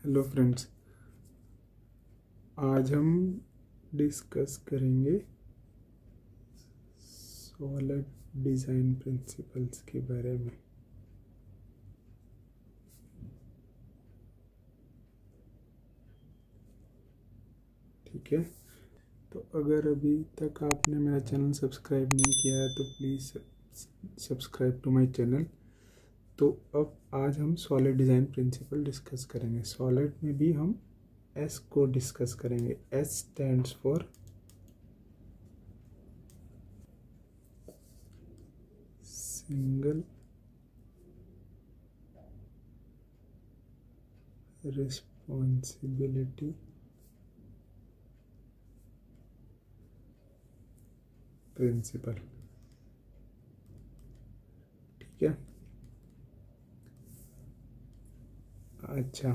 Hello friends, आज हम discuss करेंगे सॉलिड डिज़ाइन प्रिंसिपल्स के बारे में। ठीक है, तो अगर अभी तक आपने मेरा चैनल सब्सक्राइब नहीं किया है तो please subscribe to my channel. तो अब आज हम सॉलिड डिज़ाइन प्रिंसिपल डिस्कस करेंगे। सॉलिड में भी हम एस को डिस्कस करेंगे। S stands for single responsibility principle. ठीक है, अच्छा,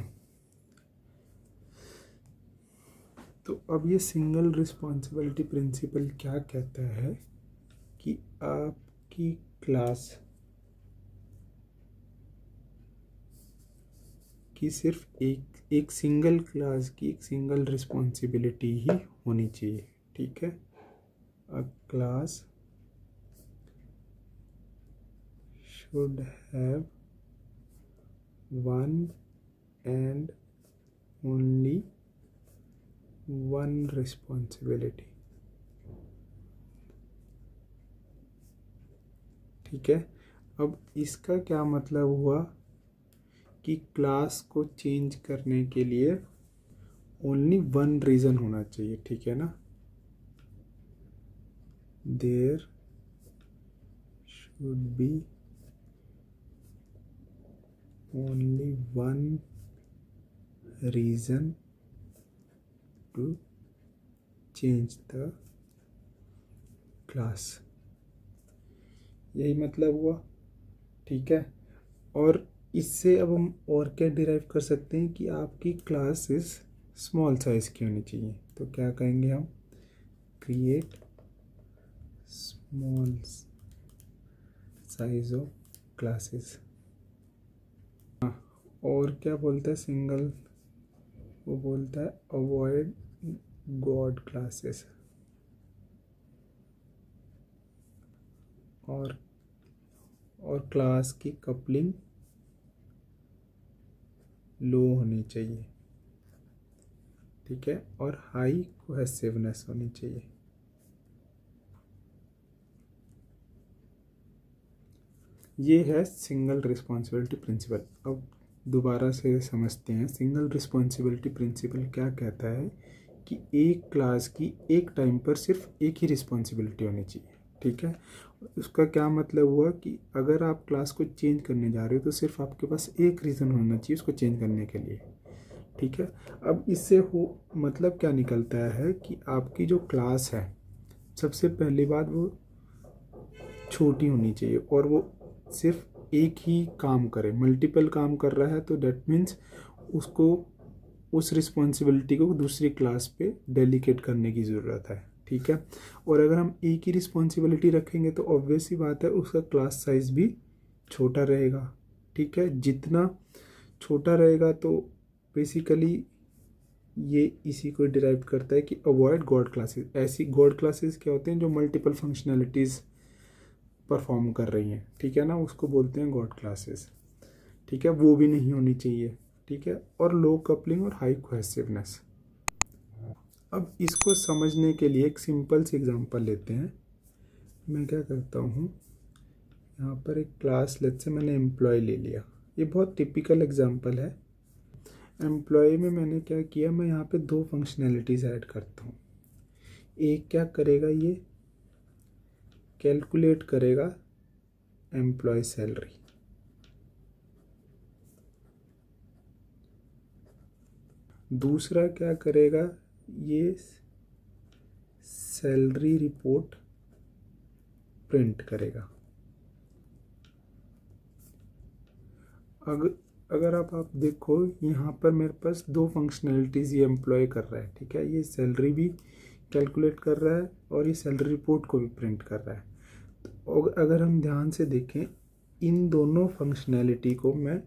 तो अब ये सिंगल रिस्पॉन्सिबिलिटी प्रिंसिपल क्या कहता है कि आपकी क्लास की सिर्फ एक सिंगल क्लास की एक सिंगल रिस्पॉन्सिबिलिटी ही होनी चाहिए। ठीक है, अ class should have one and only one responsibility. ठीक है, अब इसका क्या मतलब हुआ कि क्लास को चेंज करने के लिए ओनली वन रीज़न होना चाहिए। ठीक है ना, there should be only one reason to change the class. यही मतलब हुआ। ठीक है, और इससे अब हम और क्या डिराइव कर सकते हैं कि आपकी क्लास इज स्मॉल साइज की होनी चाहिए। तो क्या कहेंगे हम, create small size of classes. और क्या बोलता है सिंगल, वो बोलता है अवॉइड गॉड क्लासेस। और क्लास की कपलिंग लो होनी चाहिए। ठीक है, और हाई कोहेसिवनेस होनी चाहिए। ये है सिंगल रिस्पॉन्सिबिलिटी प्रिंसिपल। अब दोबारा से समझते हैं। सिंगल रिस्पॉन्सिबिलिटी प्रिंसिपल क्या कहता है कि एक क्लास की एक टाइम पर सिर्फ एक ही रिस्पॉन्सिबिलिटी होनी चाहिए। ठीक है, उसका क्या मतलब हुआ कि अगर आप क्लास को चेंज करने जा रहे हो तो सिर्फ आपके पास एक रीज़न होना चाहिए उसको चेंज करने के लिए। ठीक है, अब इससे हो मतलब क्या निकलता है कि आपकी जो क्लास है, सबसे पहली बात वो छोटी होनी चाहिए और वो सिर्फ एक ही काम करे। मल्टीपल काम कर रहा है तो डेट मीन्स उसको उस रिस्पॉन्सिबिलिटी को दूसरी क्लास पे डेलीकेट करने की ज़रूरत है। ठीक है, और अगर हम एक ही रिस्पॉन्सिबिलिटी रखेंगे तो ऑब्वियस ही बात है उसका क्लास साइज भी छोटा रहेगा। ठीक है, जितना छोटा रहेगा तो बेसिकली ये इसी को डिराइव करता है कि अवॉइड गॉड क्लासेस। ऐसी गॉड क्लासेस क्या होते हैं जो मल्टीपल फंक्शनैलिटीज़ परफॉर्म कर रही हैं। ठीक है ना, उसको बोलते हैं गॉड क्लासेस। ठीक है, वो भी नहीं होनी चाहिए। ठीक है, और लो कपलिंग और हाई कोहेसिवनेस। अब इसको समझने के लिए एक सिंपल सी एग्जांपल लेते हैं। मैं क्या करता हूँ, यहाँ पर एक क्लास लेट से मैंने एम्प्लॉय ले लिया। ये बहुत टिपिकल एग्जांपल है। एम्प्लॉय में मैंने क्या किया, मैं यहाँ पे दो फंक्शनैलिटीज़ ऐड करता हूँ। एक क्या करेगा, ये कैलकुलेट करेगा एम्प्लॉय सैलरी। दूसरा क्या करेगा, ये सैलरी रिपोर्ट प्रिंट करेगा। अगर आप देखो यहाँ पर मेरे पास दो फंक्शनैलिटीज़ ये एम्प्लॉय कर रहा है। ठीक है, ये सैलरी भी कैलकुलेट कर रहा है और ये सैलरी रिपोर्ट को भी प्रिंट कर रहा है। तो अगर हम ध्यान से देखें, इन दोनों फंक्शनैलिटी को मैं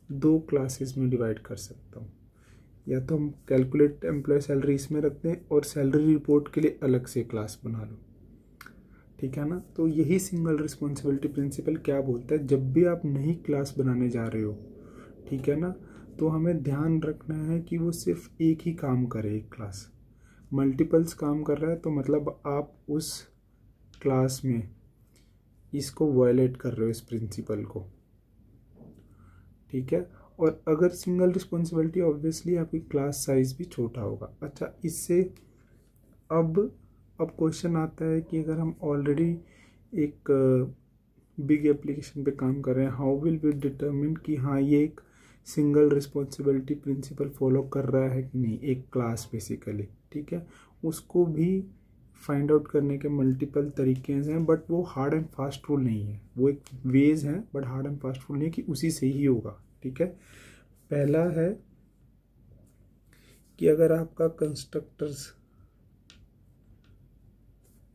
दो क्लासेस में डिवाइड कर सकता हूँ। या तो हम कैलकुलेट एम्प्लॉय सैलरी इसमें रखते हैं और सैलरी रिपोर्ट के लिए अलग से क्लास बना लो, ठीक है ना। तो यही सिंगल रिस्पॉन्सिबिलिटी प्रिंसिपल क्या बोलता है, जब भी आप नई क्लास बनाने जा रहे हो, ठीक है ना, तो हमें ध्यान रखना है कि वो सिर्फ एक ही काम करे। एक क्लास मल्टीपल्स काम कर रहा है तो मतलब आप उस क्लास में इसको वायलेट कर रहे हो, इस प्रिंसिपल को, ठीक है। और अगर सिंगल रिस्पॉन्सिबिलिटी, ऑब्वियसली आपकी क्लास साइज भी छोटा होगा। अच्छा, इससे अब क्वेश्चन आता है कि अगर हम ऑलरेडी एक बिग एप्लीकेशन पे काम कर रहे हैं, हाउ विल वी डिटरमिन कि हाँ ये एक सिंगल रिस्पॉन्सिबिलिटी प्रिंसिपल फॉलो कर रहा है कि नहीं, एक क्लास बेसिकली, ठीक है। उसको भी फाइंड आउट करने के मल्टीपल तरीके हैं, बट वो हार्ड एंड फास्ट रूल नहीं है, वो एक वेज है, but hard and fast rule नहीं है कि उसी से ही होगा, ठीक है। पहला है कि अगर आपका कंस्ट्रक्टर्स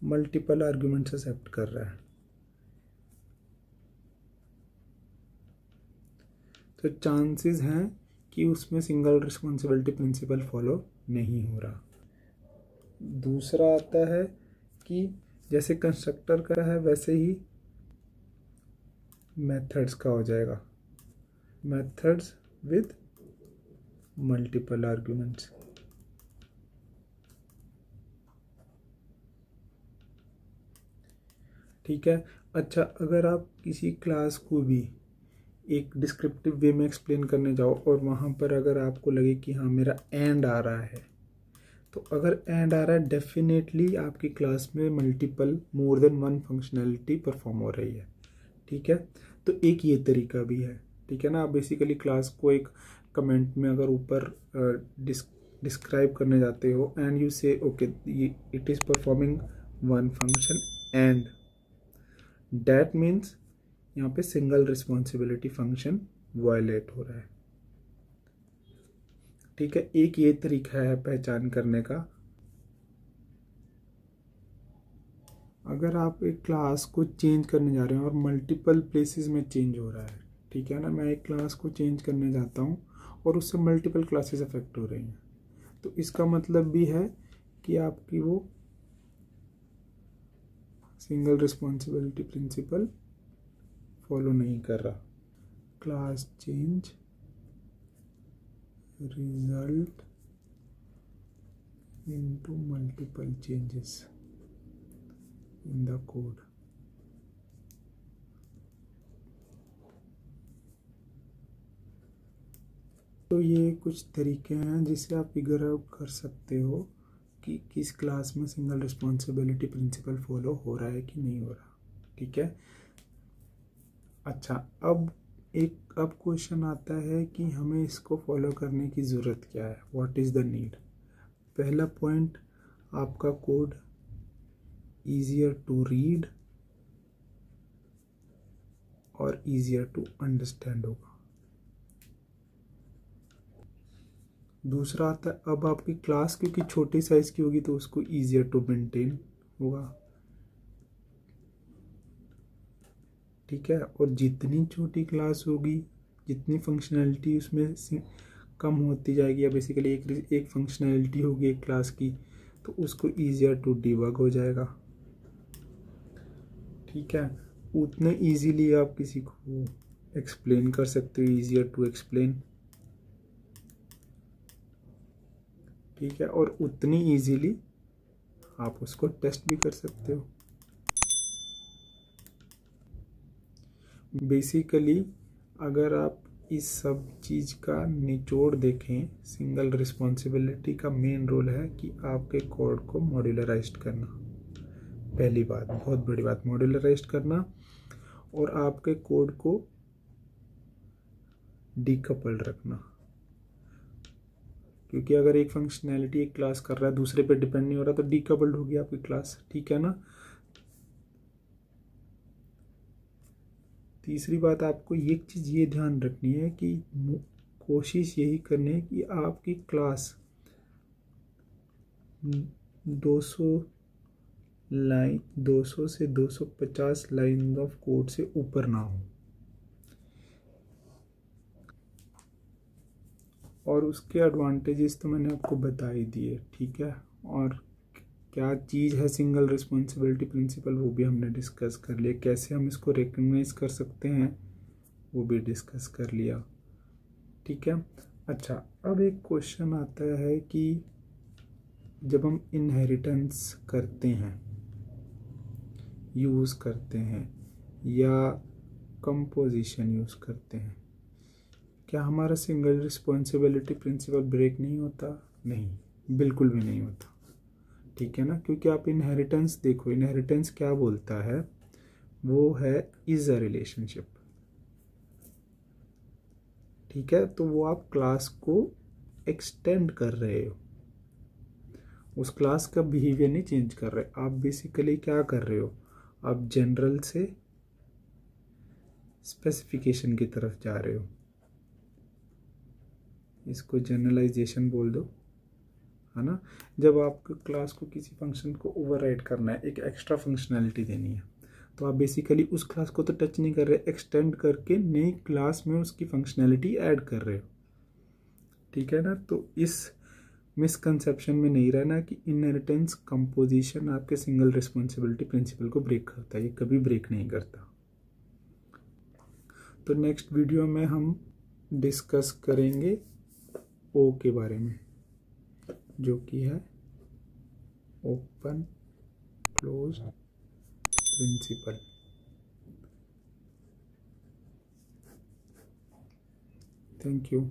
मल्टीपल आर्ग्यूमेंट्स एक्सेप्ट कर रहा है तो चांसेस हैं कि उसमें सिंगल रिस्पॉन्सिबिलिटी प्रिंसिपल फॉलो नहीं हो रहा। दूसरा आता है कि जैसे कंस्ट्रक्टर का है वैसे ही मेथड्स का हो जाएगा, मेथड्स विद मल्टीपल आर्ग्यूमेंट्स। ठीक है। अच्छा, अगर आप किसी क्लास को भी एक डिस्क्रिप्टिव वे में एक्सप्लेन करने जाओ और वहाँ पर अगर आपको लगे कि हाँ मेरा एंड आ रहा है, तो अगर एंड आ रहा है डेफिनेटली आपकी क्लास में multiple more than one functionality perform हो रही है, ठीक है। तो एक ये तरीका भी है, ठीक है ना। आप बेसिकली क्लास को एक कमेंट में अगर ऊपर डिस्क्राइब करने जाते हो एंड यू से okay it is performing one function and that means यहाँ पे सिंगल रिस्पॉन्सिबिलिटी फंक्शन वायलेट हो रहा है, ठीक है। एक ये तरीका है पहचान करने का। अगर आप एक क्लास को चेंज करने जा रहे हैं और मल्टीपल प्लेसेस में चेंज हो रहा है, ठीक है ना, मैं एक क्लास को चेंज करने जाता हूँ और उससे मल्टीपल क्लासेस अफेक्ट हो रही हैं, तो इसका मतलब भी है कि आपकी वो सिंगल रिस्पॉन्सिबिलिटी प्रिंसिपल फॉलो नहीं कर रहा। Class change result into multiple changes in the code। तो ये कुछ तरीके हैं जिससे आप फिगर आउट कर सकते हो कि किस क्लास में सिंगल रिस्पॉन्सिबिलिटी प्रिंसिपल फॉलो हो रहा है कि नहीं हो रहा, ठीक है। अच्छा, अब क्वेश्चन आता है कि हमें इसको फॉलो करने की ज़रूरत क्या है, व्हाट इज़ द नीड। पहला पॉइंट, आपका कोड ईजियर टू रीड और ईजियर टू अंडरस्टैंड होगा। दूसरा आता है, अब आपकी क्लास क्योंकि छोटी साइज की होगी तो उसको ईजियर टू मेंटेन होगा, ठीक है। और जितनी छोटी क्लास होगी, जितनी फंक्शनैलिटी उसमें कम होती जाएगी, या बेसिकली एक फंक्शनैलिटी होगी एक क्लास की, तो उसको ईजियर टू डिबग हो जाएगा, ठीक है। उतने इजीली आप किसी को एक्सप्लेन कर सकते हो, ईजियर टू एक्सप्लेन, ठीक है। और उतनी इजीली आप उसको टेस्ट भी कर सकते हो। बेसिकली अगर आप इस सब चीज़ का निचोड़ देखें, सिंगल रिस्पॉन्सिबिलिटी का मेन रोल है कि आपके कोड को मॉड्यूलराइज्ड करना। पहली बात, बहुत बड़ी बात, मॉड्यूलराइज्ड करना, और आपके कोड को डीकपल्ड रखना, क्योंकि अगर एक फंक्शनैलिटी एक क्लास कर रहा है दूसरे पे डिपेंड नहीं हो रहा तो डीकपल्ड होगी आपकी क्लास, ठीक है ना। तीसरी बात, आपको एक चीज़ ये ध्यान रखनी है कि कोशिश यही करनी है कि आपकी क्लास 200 से 250 लाइन ऑफ कोड से ऊपर ना हो। और उसके एडवांटेजेस तो मैंने आपको बता ही दिए, ठीक है। और क्या चीज़ है सिंगल रिस्पॉन्सिबिलिटी प्रिंसिपल वो भी हमने डिस्कस कर लिया, कैसे हम इसको रिकग्नाइज कर सकते हैं वो भी डिस्कस कर लिया, ठीक है। अच्छा, अब एक क्वेश्चन आता है कि जब हम इनहेरिटेंस करते हैं, यूज़ करते हैं या कंपोजिशन यूज़ करते हैं, क्या हमारा सिंगल रिस्पॉन्सिबिलिटी प्रिंसिपल ब्रेक नहीं होता? नहीं, बिल्कुल भी नहीं होता, ठीक है ना। क्योंकि आप इनहेरिटेंस देखो, इनहेरिटेंस क्या बोलता है, वो है इज अ रिलेशनशिप, ठीक है। तो वो आप क्लास को एक्सटेंड कर रहे हो, उस क्लास का बिहेवियर नहीं चेंज कर रहे, आप बेसिकली क्या कर रहे हो, आप जनरल से स्पेसिफिकेशन की तरफ जा रहे हो, इसको जनरलाइजेशन बोल दो, है ना। जब आपको क्लास को किसी फंक्शन को ओवरराइड करना है, एक एक्स्ट्रा फंक्शनैलिटी देनी है, तो आप बेसिकली उस क्लास को तो टच नहीं कर रहे, एक्सटेंड करके नई क्लास में उसकी फंक्शनैलिटी ऐड कर रहे हो, ठीक है ना। तो इस मिसकंसेप्शन में नहीं रहना कि इनहेरिटेंस कंपोजिशन आपके सिंगल रिस्पॉन्सिबिलिटी प्रिंसिपल को ब्रेक करता है, ये कभी ब्रेक नहीं करता। तो नेक्स्ट वीडियो में हम डिस्कस करेंगे ओ के बारे में, जो कि है open close principle. Thank you.